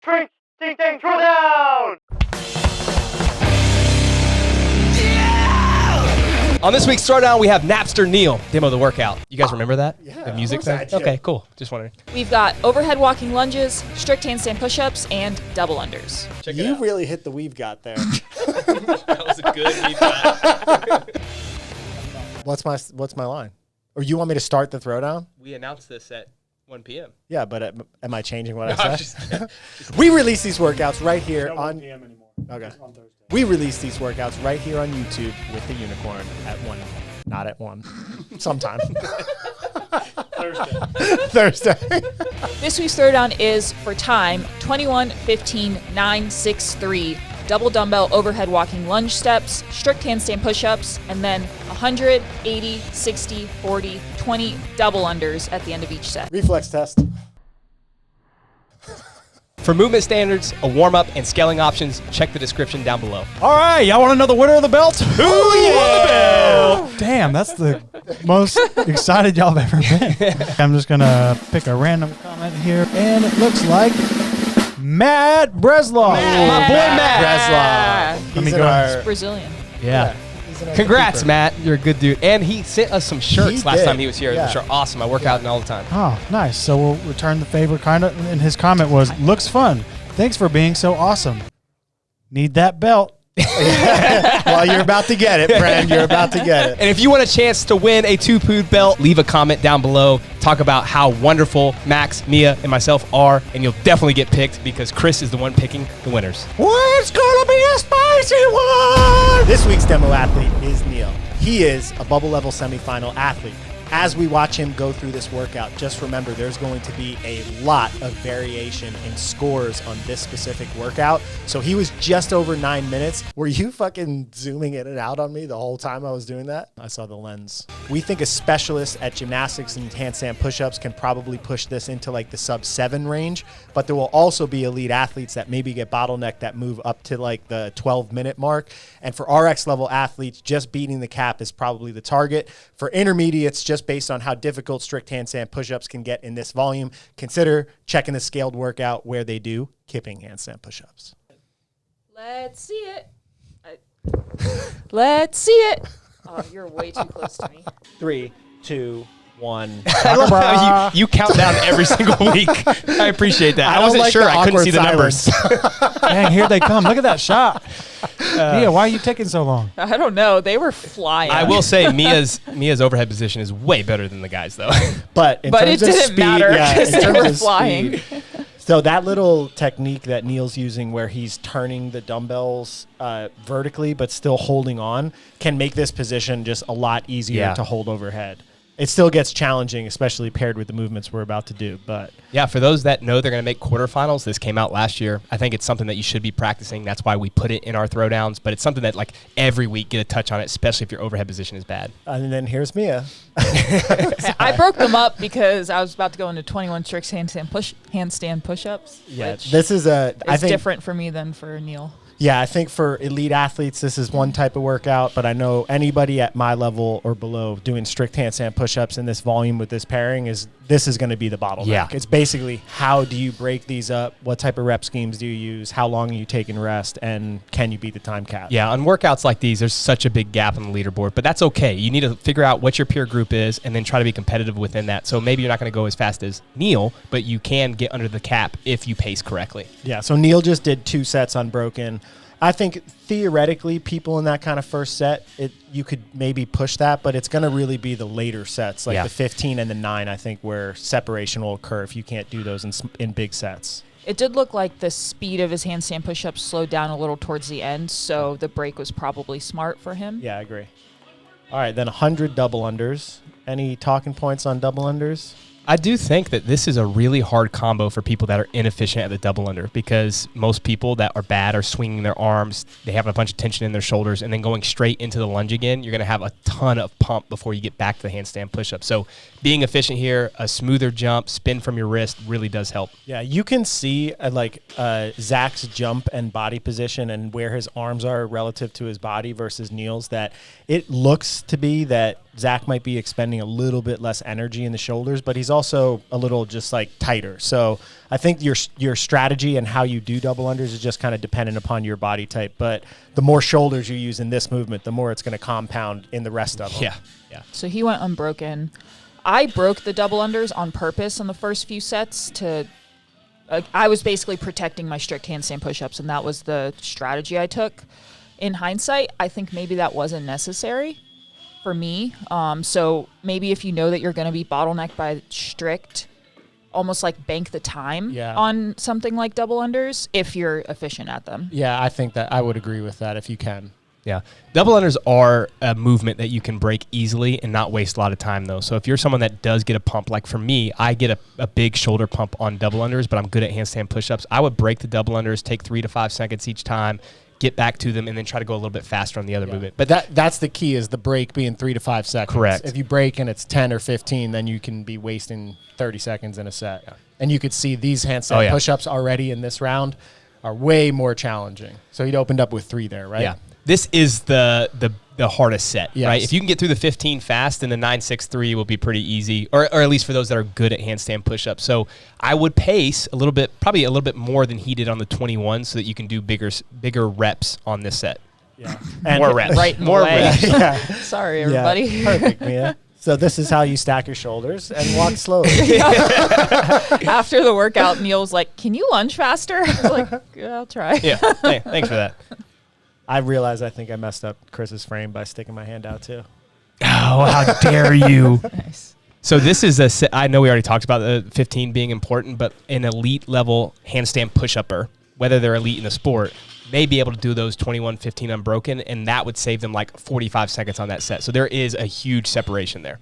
Strict TTT THROWDOWN! On this week's Throwdown, we have Napster Neil demo the workout. You guys remember that? Yeah, the music of course I thing? do. Okay, cool. Just wondering. We've got overhead walking lunges, strict handstand push-ups, and double unders. Check You really hit the we've got there. That was a good feedback. What's my line? Or you want me to start the throwdown? We announced this at 1 p.m. Yeah, but am I changing what No, I I'm said? We release these workouts right here Not on 1 p.m. anymore. Okay. It's on Thursday. We release these workouts right here on YouTube with the unicorn at 1. Not at 1. Sometime. Thursday. Thursday. This week's throwdown is, for time, 21, 15, 9, 6, 3, double dumbbell overhead walking lunge steps, strict handstand push-ups, and then 100, 80, 60, 40, 20 double unders at the end of each set. Reflex test. For movement standards, a warm-up, and scaling options, check the description down below. All right, y'all want to know the winner of the belt? Who won the belt? Damn, that's the most excited y'all have ever been. I'm just going to pick a random comment here, and it looks like Matt Breslaw. My boy Matt. Breslaw. Let me He's in go. our- Brazilian. Yeah. he's in our Congrats, keeper. Matt. You're a good dude. And he sent us some shirts He last did. time he was here, Yeah. which are awesome. I work out in all the time. Oh, nice. So we'll return the favor, kind of. And his comment was, looks fun. Thanks for being so awesome. Need that belt. Well, you're about to get it, friend. You're about to get it. And if you want a chance to win a 2-pood belt, leave a comment down below. Talk about how wonderful Max, Mia, and myself are, and you'll definitely get picked because Chris is the one picking the winners. Well, it's gonna be a spicy one! This week's demo athlete is Neil. He is a bubble level semifinal athlete. As we watch him go through this workout, just remember there's going to be a lot of variation in scores on this specific workout. So he was just over 9 minutes. Were you fucking zooming in and out on me the whole time I was doing that? I saw the lens. We think a specialist at gymnastics and handstand push-ups can probably push this into like the sub 7 range, but there will also be elite athletes that maybe get bottlenecked that move up to like the 12-minute mark. And for RX level athletes, just beating the cap is probably the target. For intermediates, just based on how difficult strict handstand push-ups can get in this volume, consider checking the scaled workout where they do kipping handstand push-ups. Let's see it. Let's see it. Oh, you're way too close to me. 3, 2, 1. I love how you count down every single week. I appreciate that. I don't wasn't like sure. the I couldn't awkward see the numbers. Dang, here they come. Look at that shot. Mia, why are you taking so long? I don't know. They were flying. I will say Mia's overhead position is way better than the guys, though. But in But terms it of didn't speed, matter yeah, 'cause in they terms were of flying. speed. So that little technique that Neil's using where he's turning the dumbbells vertically but still holding on can make this position just a lot easier Yeah. to hold overhead. It still gets challenging, especially paired with the movements we're about to do. But Yeah, for those that know they're going to make quarterfinals, this came out last year. I think it's something that you should be practicing. That's why we put it in our throwdowns. But it's something that like every week get a touch on it, especially if your overhead position is bad. and then here's Mia. I broke them up because I was about to go into 21 strict handstand push-ups. Yeah, which this is I is think different for me than for Neil. Yeah, I think for elite athletes, this is one type of workout, but I know anybody at my level or below doing strict handstand push-ups in this volume with this pairing this is going to be the bottleneck. Yeah. It's basically how do you break these up? What type of rep schemes do you use? How long are you taking rest? And can you beat the time cap? Yeah, on workouts like these, there's such a big gap on the leaderboard, but that's okay. You need to figure out what your peer group is and then try to be competitive within that. So maybe you're not going to go as fast as Neil, but you can get under the cap if you pace correctly. Yeah, so Neil just did 2 sets unbroken. I think theoretically, people in that kind of first set, you could maybe push that, but it's going to really be the later sets, like Yeah. the 15 and the 9, I think, where separation will occur if you can't do those in big sets. It did look like the speed of his handstand push-ups slowed down a little towards the end, so the break was probably smart for him. Yeah, I agree. All right, then 100 double unders. Any talking points on double unders? I do think that this is a really hard combo for people that are inefficient at the double under because most people that are bad are swinging their arms. They have a bunch of tension in their shoulders and then going straight into the lunge again. You're going to have a ton of pump before you get back to the handstand push-up. So being efficient here, a smoother jump, spin from your wrist really does help. Yeah, you can see Zach's jump and body position and where his arms are relative to his body versus Neil's, that it looks to be that Zach might be expending a little bit less energy in the shoulders, but he's also a little just like tighter. So I think your strategy and how you do double unders is just kind of dependent upon your body type. But the more shoulders you use in this movement, the more it's going to compound in the rest of them. Yeah. So he went unbroken. I broke the double unders on purpose on the first few sets to I was basically protecting my strict handstand push-ups, and that was the strategy I took. In hindsight, I think maybe that wasn't necessary for me. So maybe if you know that you're going to be bottlenecked by strict, almost like bank the time on something like double unders if you're efficient at them. Yeah, I think that I would agree with that if you can. Yeah. Double unders are a movement that you can break easily and not waste a lot of time, though. So if you're someone that does get a pump, like for me, I get a big shoulder pump on double unders, but I'm good at handstand push-ups. I would break the double unders, take 3 to 5 seconds each time, get back to them, and then try to go a little bit faster on the other movement. But that's the key, is the break being 3 to 5 seconds. Correct. If you break and it's 10 or 15, then you can be wasting 30 seconds in a set. Yeah. And you could see these handstand push-ups already in this round are way more challenging. So he'd opened up with 3 there, right? Yeah. This is the hardest set, Yes. right? If you can get through the 15 fast, then the 963 will be pretty easy, or at least for those that are good at handstand push-ups. So I would pace a little bit, probably a little bit more than he did on the 21, so that you can do bigger reps on this set. Yeah. And more reps. Right in the More way. reps. Yeah. Sorry, everybody. Yeah. Perfect, Mia. So this is how you stack your shoulders and walk slowly. After the workout, Neil was like, "Can you lunge faster?" I was like, "Yeah, I'll try." Yeah. Thanks for that. I realized I think I messed up Chris's frame by sticking my hand out too. Oh, how dare you. Nice. So this is a set, I know we already talked about the 15 being important, but an elite level handstand push-upper, whether they're elite in the sport, may be able to do those 21, 15 unbroken, and that would save them like 45 seconds on that set. So there is a huge separation there.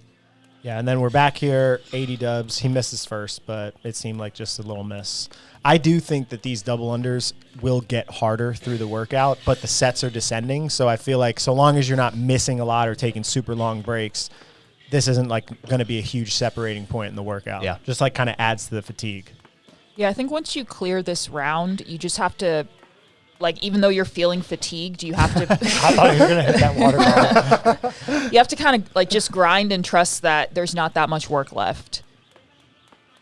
Yeah, and then we're back here, 80 dubs. He misses first, but it seemed like just a little miss. I do think that these double unders will get harder through the workout, but the sets are descending. So I feel like so long as you're not missing a lot or taking super long breaks, this isn't like going to be a huge separating point in the workout. Yeah. Just like kind of adds to the fatigue. Yeah, I think once you clear this round, you just have to, like, even though you're feeling fatigued, you have to. I thought you were going to hit that water bottle. You have to kind of like just grind and trust that there's not that much work left.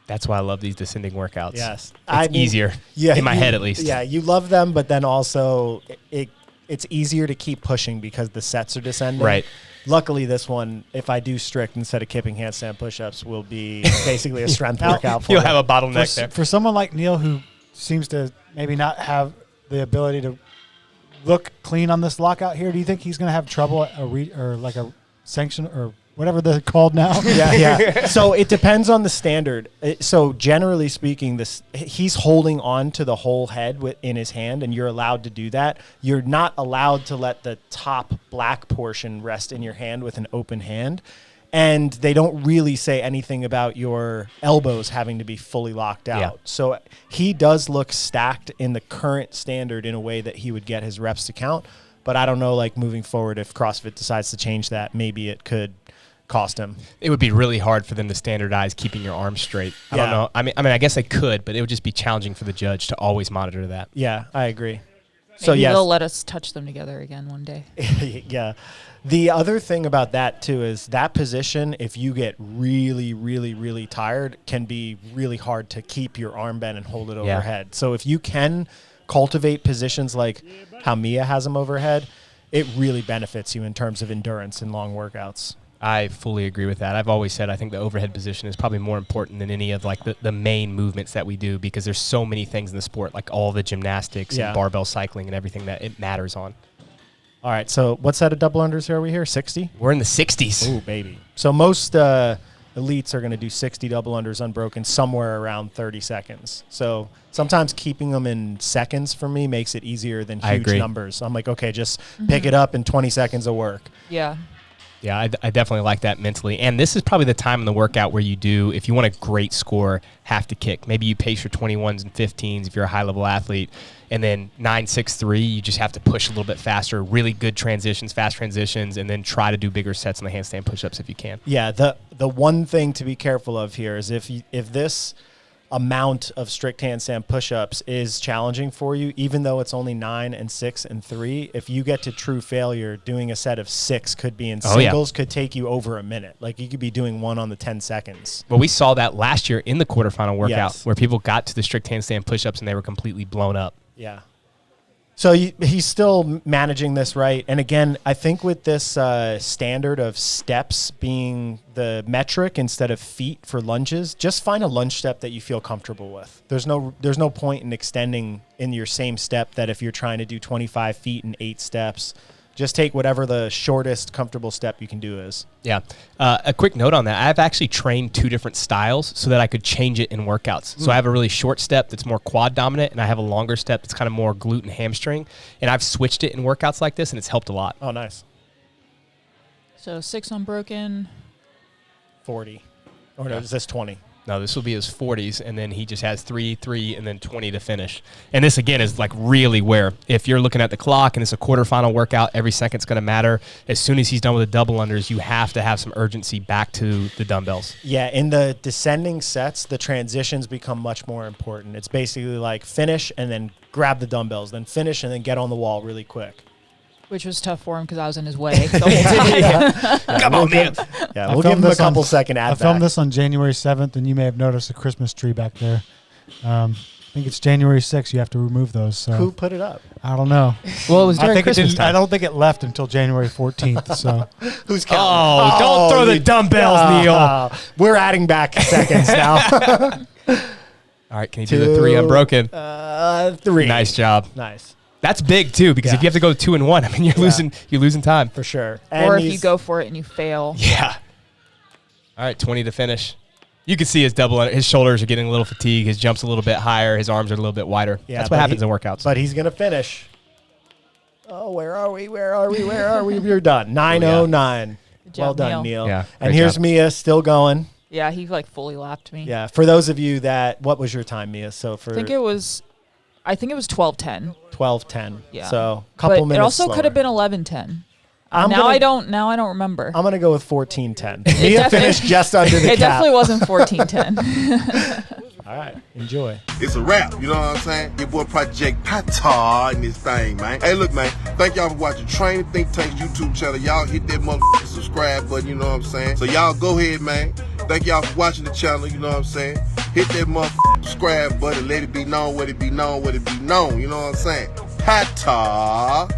That's why I love these descending workouts. Yes. It's easier, in my head at least. Yeah, you love them, but then also it's easier to keep pushing because the sets are descending. Right. Luckily, this one, if I do strict instead of kipping handstand push-ups, will be basically a strength workout for You'll me. have a bottleneck there. For someone like Neil who seems to maybe not have the ability to look clean on this lockout here, do you think he's going to have trouble at or like a sanction or whatever they're called now? Yeah. So it depends on the standard. So generally speaking, he's holding on to the whole head in his hand, and you're allowed to do that. You're not allowed to let the top black portion rest in your hand with an open hand. And they don't really say anything about your elbows having to be fully locked out. Yeah. So he does look stacked in the current standard in a way that he would get his reps to count. But I don't know, like moving forward, if CrossFit decides to change that, maybe it could cost him. It would be really hard for them to standardize keeping your arms straight. I don't know. I mean, I guess they could, but it would just be challenging for the judge to always monitor that. Yeah, I agree. So maybe they'll let us touch them together again one day. Yeah. The other thing about that too is that position, if you get really, really, really tired, can be really hard to keep your arm bent and hold it overhead. So if you can cultivate positions like how Mia has them overhead, it really benefits you in terms of endurance in long workouts. I fully agree with that. I've always said I think the overhead position is probably more important than any of like the main movements that we do, because there's so many things in the sport, like all the gymnastics and barbell cycling and everything that it matters on. All right, so what set of double unders are we here? 60? We're in the 60s. Ooh, baby. So most elites are going to do 60 double unders unbroken somewhere around 30 seconds. So sometimes keeping them in seconds for me makes it easier than huge numbers. I'm like, okay, just pick it up in 20 seconds of work. Yeah. Yeah, I definitely like that mentally. And this is probably the time in the workout where you do, if you want a great score, have to kick. Maybe you pace your 21s and 15s if you're a high-level athlete. And then 963, you just have to push a little bit faster, really good transitions, fast transitions, and then try to do bigger sets on the handstand push-ups if you can. Yeah, the one thing to be careful of here is if this amount of strict handstand push-ups is challenging for you, even though it's only 9 and 6 and 3. If you get to true failure, doing a set of 6 could be in singles, could take you over a minute. Like you could be doing one on the 10 seconds. Well, we saw that last year in the quarterfinal workout where people got to the strict handstand push-ups and they were completely blown up. Yeah. So he's still managing this right. And again, I think with this standard of steps being the metric instead of feet for lunges, just find a lunge step that you feel comfortable with. There's no point in extending in your same step that if you're trying to do 25 feet in 8 steps. Just take whatever the shortest comfortable step you can do is. Yeah. A quick note on that. I've actually trained 2 different styles so that I could change it in workouts. So I have a really short step that's more quad dominant, and I have a longer step that's kind of more glute and hamstring. And I've switched it in workouts like this, and it's helped a lot. Oh, nice. So 6 unbroken. 40. Or no, is this 20? No, this will be his 40s, and then he just has 3, 3, and then 20 to finish. And this, again, is like really where if you're looking at the clock and it's a quarterfinal workout, every second's going to matter. As soon as he's done with the double unders, you have to have some urgency back to the dumbbells. Yeah, in the descending sets, the transitions become much more important. It's basically like finish and then grab the dumbbells, then finish and then get on the wall really quick. Which was tough for him because I was in his way the whole time. Come on, man. Yeah, we'll give him a couple second ad I filmed this on January 7th, and you may have noticed a Christmas tree back there. I think it's January 6th. You have to remove those. So. Who put it up? I don't know. Well, it was during Christmas time. I don't think it left until January 14th. So Who's counting? Don't throw the dumbbells, Neil. We're adding back seconds now. All right, can you do the 3 unbroken? 3. Nice job. Nice. That's big too, because if you have to go 2 and 1, I mean, you're losing time for sure. Or if you go for it and you fail. Yeah. All right, 20 to finish. You can see his his shoulders are getting a little fatigued. His jump's a little bit higher. His arms are a little bit wider. Yeah, that's what happens in workouts. But he's gonna finish. Oh, where are we? Where are we? Where are we? You're done. 9:09. Well done, Neil. Yeah. And here's Mia still going. Yeah, he like fully lapped me. Yeah. For those of you that, what was your time, Mia? So for I think it was 12:10. 12:10. Yeah. So a couple minutes. It also slower. could have been 11:10. I don't remember. I'm gonna go with 14:10. Mia finished just under the cap. It definitely wasn't 14:10. All right, enjoy. It's a wrap, you know what I'm saying? Your boy Project Pata in this thing, man. Hey, look, man, thank y'all for watching Training Think Tank's YouTube channel. Y'all hit that motherfucking subscribe button, you know what I'm saying? So y'all go ahead, man. Thank y'all for watching the channel, you know what I'm saying? Hit that motherfucking subscribe button, let it be known, what it be known, what it be known, you know what I'm saying? Pata.